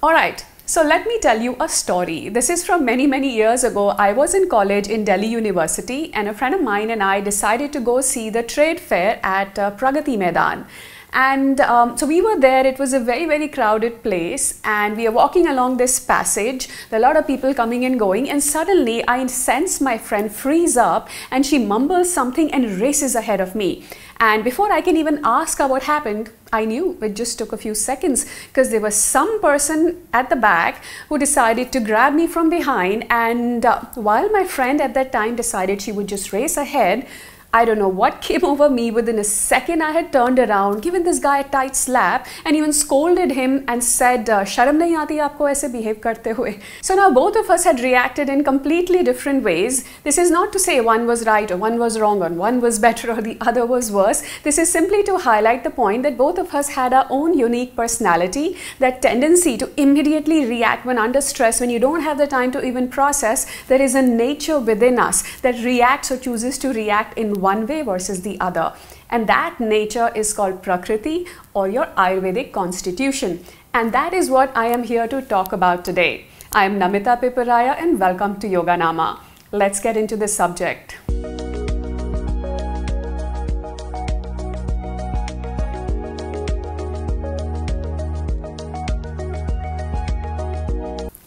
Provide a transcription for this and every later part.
Alright, so let me tell you a story. This is from many years ago. I was in college in Delhi University, and a friend of mine and I decided to go see the trade fair at Pragati Maidan. And so we were there. It was a very crowded place, and we are walking along this passage. There are a lot of people coming and going, and suddenly I sense my friend freeze up, and she mumbles something and races ahead of me. And before I can even ask her what happened, I knew it just took a few seconds, because there was some person at the back who decided to grab me from behind. And while my friend at that time decided she would just race ahead, I don't know what came over me. Within a second, I had turned around, given this guy a tight slap, and even scolded him and said, "Sharam nahi aati aapko aise behave karte hue." So now both of us had reacted in completely different ways. This is not to say one was right or one was wrong or one was better or the other was worse. This is simply to highlight the point that both of us had our own unique personality, that tendency to immediately react when under stress, when you don't have the time to even process. There is a nature within us that reacts or chooses to react in one way versus the other, and that nature is called Prakriti, or your Ayurvedic Constitution, and that is what I am here to talk about today. I am Namita Piparaya and welcome to Yoganama. Let's get into the subject.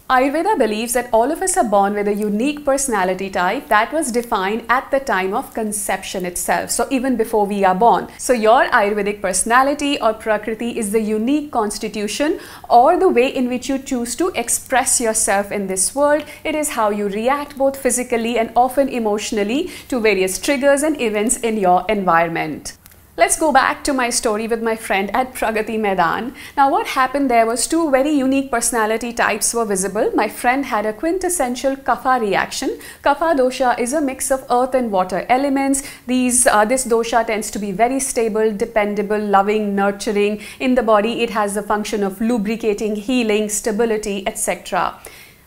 Ayurveda believes that all of us are born with a unique personality type that was defined at the time of conception itself, so even before we are born. So your Ayurvedic personality or Prakriti is the unique constitution, or the way in which you choose to express yourself in this world. It is how you react both physically and often emotionally to various triggers and events in your environment. Let's go back to my story with my friend at Pragati Maidan. Now what happened there was two very unique personality types were visible. My friend had a quintessential Kapha reaction. Kapha dosha is a mix of earth and water elements. This dosha tends to be very stable, dependable, loving, nurturing. In the body, it has the function of lubricating, healing, stability, etc.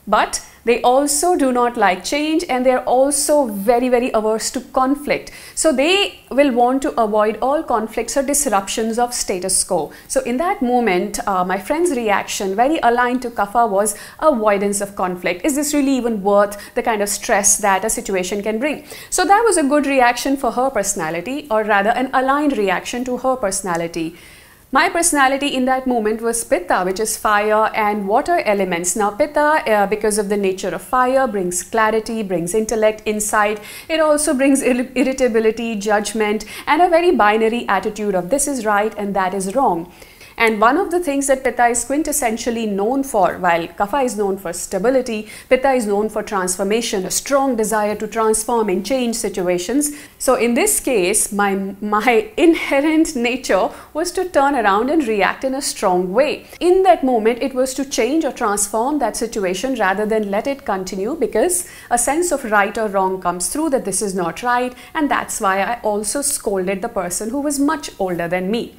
But they also do not like change, and they're also very averse to conflict. So they will want to avoid all conflicts or disruptions of status quo. So in that moment, my friend's reaction, very aligned to Kapha, was avoidance of conflict. Is this really even worth the kind of stress that a situation can bring? So that was a good reaction for her personality, or rather an aligned reaction to her personality. My personality in that moment was Pitta, which is fire and water elements. Now Pitta, because of the nature of fire, brings clarity, brings intellect, insight. It also brings irritability, judgment, and a very binary attitude of this is right and that is wrong. And one of the things that Pitta is quintessentially known for, while Kapha is known for stability, Pitta is known for transformation, a strong desire to transform and change situations. So in this case, my inherent nature was to turn around and react in a strong way. In that moment, it was to change or transform that situation rather than let it continue, because a sense of right or wrong comes through, that this is not right, and that's why I also scolded the person who was much older than me.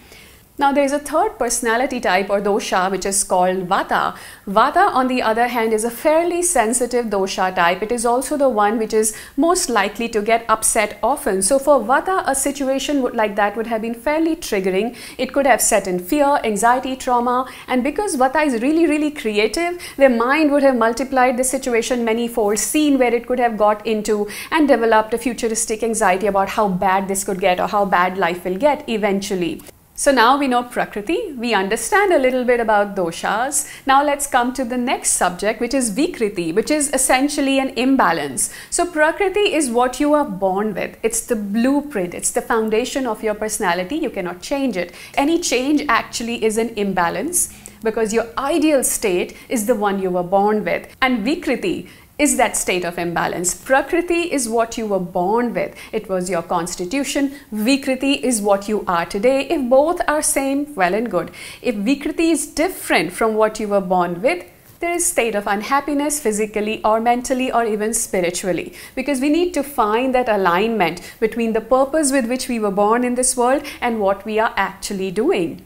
Now there is a third personality type or dosha, which is called Vata. Vata, on the other hand, is a fairly sensitive dosha type. It is also the one which is most likely to get upset often. So for Vata, a situation like that would have been fairly triggering. It could have set in fear, anxiety, trauma, and because Vata is really creative, their mind would have multiplied the situation many-fold, seen where it could have got into, and developed a futuristic anxiety about how bad this could get or how bad life will get eventually. So now we know Prakriti, we understand a little bit about doshas. Now let's come to the next subject, which is Vikriti, which is essentially an imbalance. So Prakriti is what you are born with. It's the blueprint, it's the foundation of your personality. You cannot change it. Any change actually is an imbalance, because your ideal state is the one you were born with. And Vikriti is that state of imbalance. Prakriti is what you were born with. It was your constitution. Vikriti is what you are today. If both are same, well and good. If Vikriti is different from what you were born with, there is state of unhappiness physically or mentally or even spiritually, because we need to find that alignment between the purpose with which we were born in this world and what we are actually doing.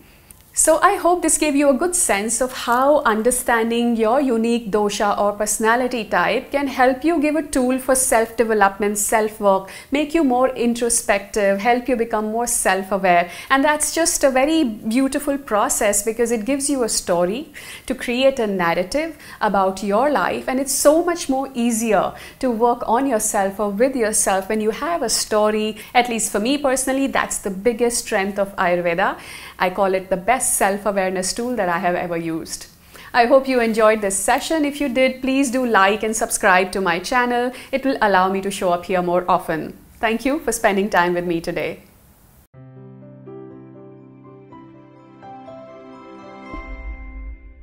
So I hope this gave you a good sense of how understanding your unique dosha or personality type can help you give a tool for self-development, self-work, make you more introspective, help you become more self-aware. And that's just a very beautiful process because it gives you a story to create a narrative about your life, and it's so much more easier to work on yourself or with yourself when you have a story. At least for me personally, that's the biggest strength of Ayurveda. I call it the best self-awareness tool that I have ever used. I hope you enjoyed this session. If you did, please do like and subscribe to my channel. It will allow me to show up here more often. Thank you for spending time with me today.